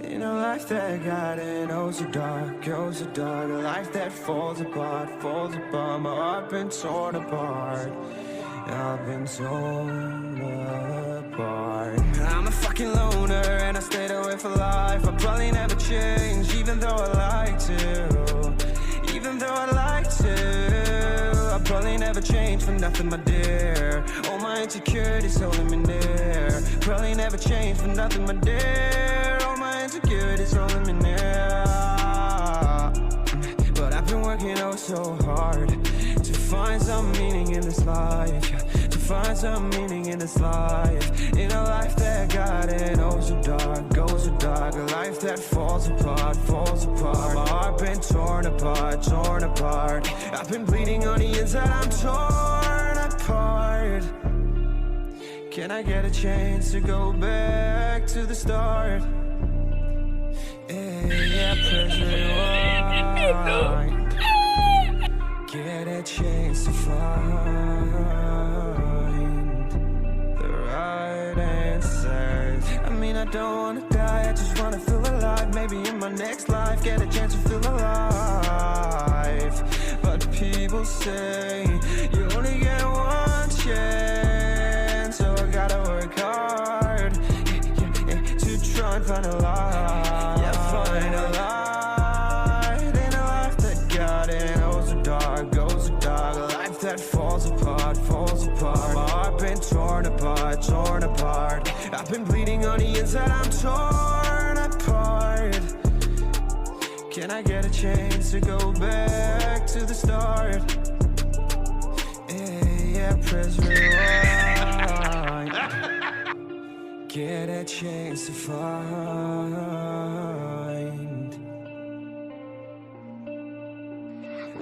In a life that got it, oh so dark, oh so dark. A life that falls apart, falls apart. My heart been torn apart, I've been torn apart. I'm a fucking loner and I stayed away for life. I probably never change, even though I like to. Even though I like to, I probably never change for nothing, my dear. All my insecurities holding me near. Probably never change for nothing, my dear. All my insecurities holding me near. But I've been working oh so hard to find some meaning in this life, to find some meaning in this life. In a life that got it oh so dark, goes so dark. A life that falls apart, falls apart. My heart been torn apart, torn apart. I've been bleeding on the inside, I'm torn apart. Can I get a chance to go back to the start? Yeah, press rewind. Get a chance to find the right answers. I mean, I don't wanna die, I just wanna feel alive. Maybe in my next life, get a chance to feel alive. But people say you only get one chance, so I gotta work hard to try and find a light. Yeah, find a light. That falls apart, falls apart. My heart been torn apart, torn apart. I've been bleeding on the inside, I'm torn apart. Can I get a chance to go back to the start? Yeah, press rewind. Get a chance to find.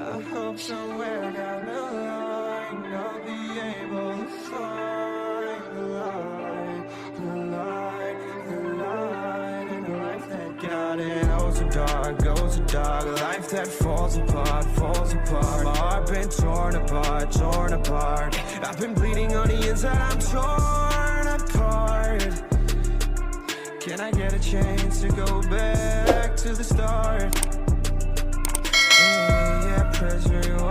I hope somewhere down the line I'll be able to find the light, the light, the light. In a life that got it oh so dark, goes so dark. A life that falls apart, falls apart. My heart been torn apart, torn apart. I've been bleeding on the inside, I'm torn apart. Can I get a chance to go back to the start? Yeah, press rewind.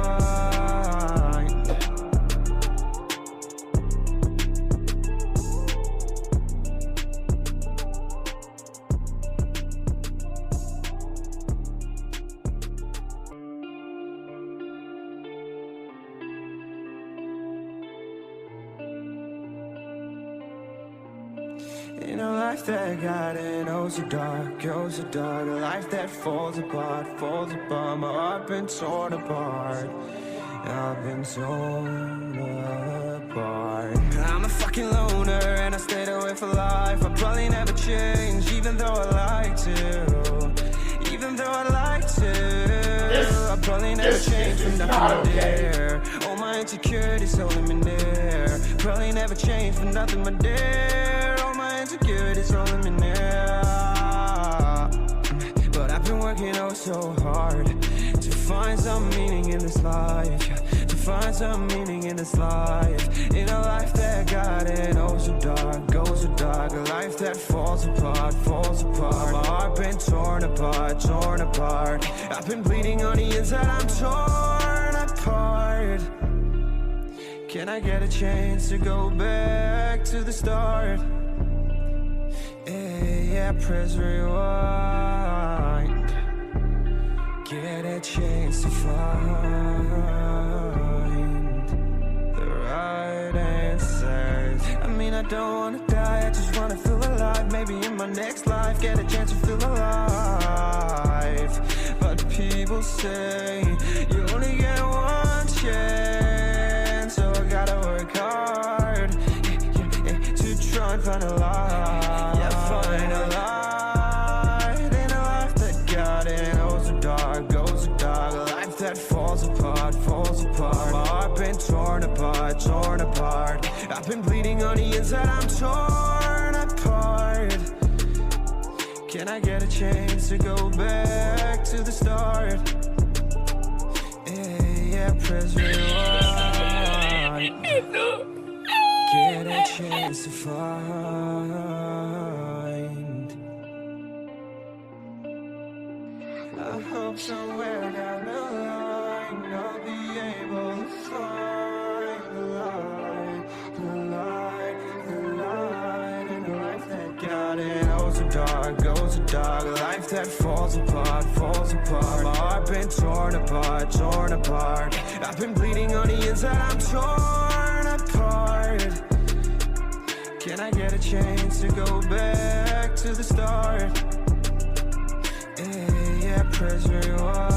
In a life that got it oh so dark, oh so dark. A life that falls apart, falls apart. My heart been torn apart, I've been torn apart. I'm a fucking loner and I stayed away for life. I probably never change, even though I like to. Even though I like to, I probably never change for nothing, my dear. All my insecurities holding me near. Probably never change for nothing, my dear. All my insecurities holding me near. But I've been working oh so hard to find some meaning in this life, to find some meaning in this life. In a life that got it oh so dark, goes so dark. A life that falls apart, falls apart. My heart been torn apart, torn apart. I've been bleeding on the inside, I'm torn apart. Can I get a chance to go back to the start? Yeah, press rewind. Get a chance to find the right answers. I mean, I don't wanna die, I just wanna feel alive. Maybe in my next life, get a chance to feel alive. But people say you only get one chance, so I gotta work hard to try and find a light. Yeah, find a light in a life that got it oh so dark, goes so dark. A life that falls apart, falls apart. My heart been torn apart, torn apart. I've been bleeding on the inside, I'm torn apart. Can I get a chance to go back to the start? Yeah, press rewind. Get a chance to find hope somewhere down the line I'll be able to find the light, the light, the light in a life that got it. Oh, so dark, goes so dark. A life that falls apart, falls apart. My heart been torn apart, torn apart. I've been bleeding on the inside, I'm torn apart. Can I get a chance to go back to the start? Yeah, press rewind.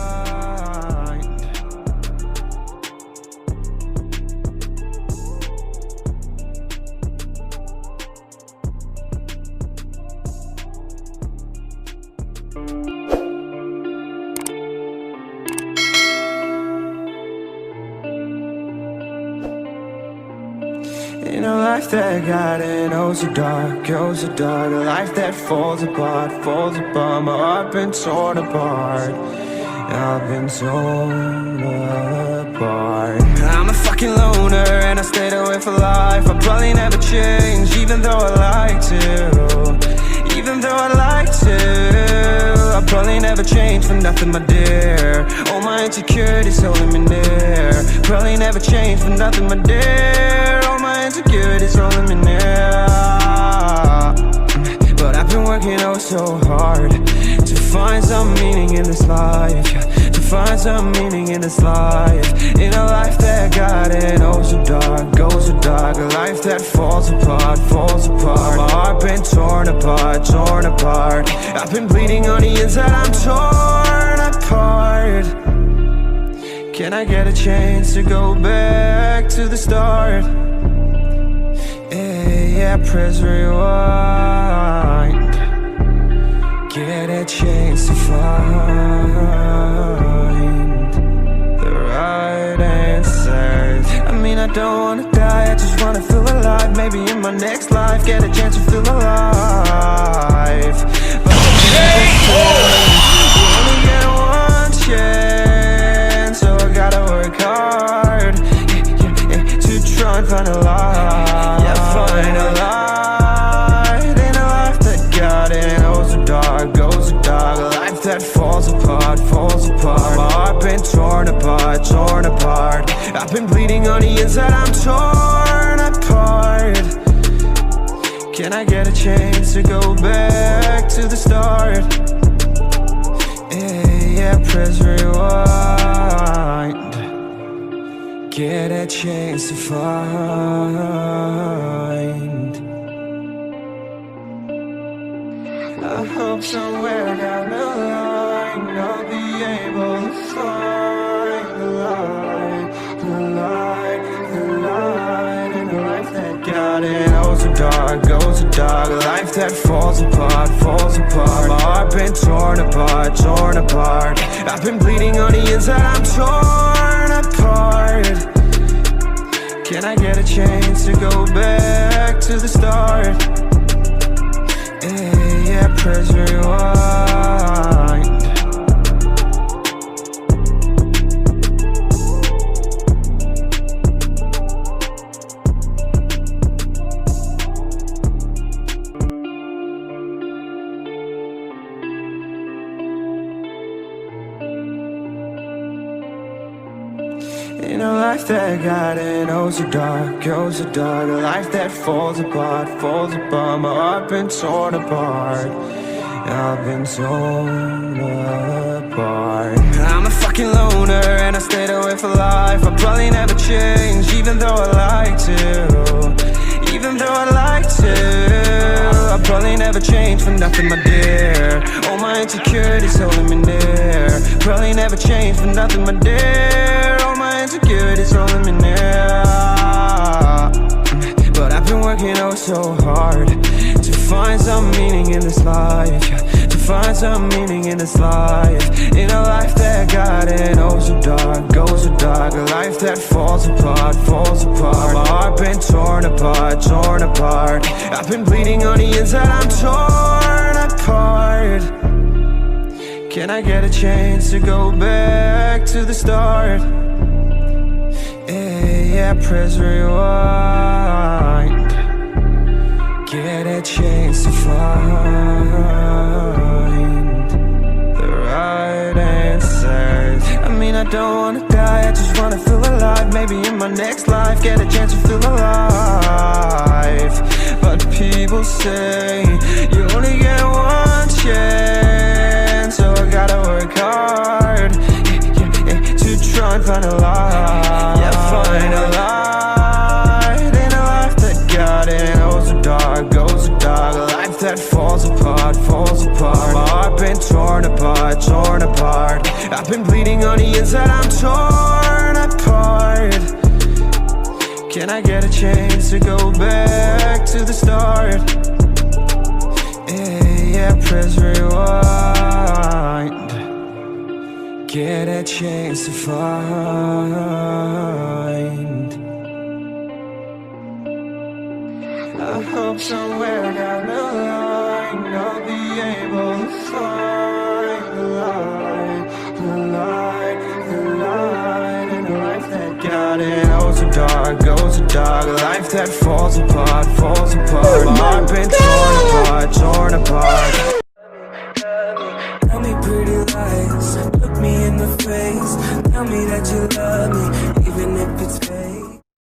In a life that got it, oh so dark, oh so dark. A life that falls apart, falls apart. My heart been torn apart, I've been torn apart. I'm a fucking loner and I stayed away for life. I'll probably never change, even though I like to. Even though I'd like to, I'll probably never change for nothing, my dear. All my insecurities holding me near. Probably never change for nothing, my dear. All my insecurities holding me near. But I've been working oh so hard to find some meaning in this life, to find some meaning in this life. In a life that got it oh so dark, goes so dark. A life that falls apart, falls apart. My heart been torn apart, torn apart. I've been bleeding on the inside, I'm torn apart. Can I get a chance to go back to the start? Yeah, press rewind. Get a chance to find the right answers. I mean, I don't wanna die, I just wanna feel alive. Maybe in my next life, get a chance to feel alive. But you only get one chance, so I gotta work hard to try and find a light. Yeah, find a light in a life that got it oh so dark, goes so dark. A life that falls apart, falls apart. My heart been torn apart, torn apart. I've been bleeding on the inside, I'm torn apart. Can I get a chance to go back to the start? Yeah, press rewind. Get a chance to find. I hope somewhere down the line I'll be able to find the light, the light, the light in a life that got it oh so dark, goes so dark. A life that falls apart, falls apart. My heart been torn apart, torn apart. I've been bleeding on the inside, I'm torn apart. Can I get a chance to go back to the start? Yeah, press rewind. In a life that got it oh so dark, oh so dark. A life that falls apart, falls apart. My heart been torn apart, I've been torn apart. I'm a fucking loner and I stayed away for life. I'll probably never change, even though I like to. Even though I like to, I'll probably never change for nothing, my dear. All my insecurities holding me near. Probably never change for nothing, my dear. All my insecurities holding me near. But I've been working oh so hard to find some meaning in this life, to find some meaning in this life. In a life that got it oh so dark, goes so dark. A life that falls apart, falls apart. My heart been torn apart, torn apart. I've been bleeding on the inside, I'm torn apart. Can I get a chance to go back to the start? Yeah, press rewind. Get a chance to find the right answer. chance to feel alive. But people say you only get one chance, so I gotta work hard, to try and find a light. Yeah, find a light in a life that got it. Goes so dark, goes so dark. A life that falls apart, falls apart. My heart been torn apart, torn apart. I've been bleeding on the inside, I'm torn apart. Can I get a chance to go back to the start? Yeah, press rewind. Get a chance to find. I hope somewhere down the line I'll be able to find the light, the light, the light in a life that got it. Goes so dark, goes so dark. A life that falls apart, falls apart. My heart been torn apart.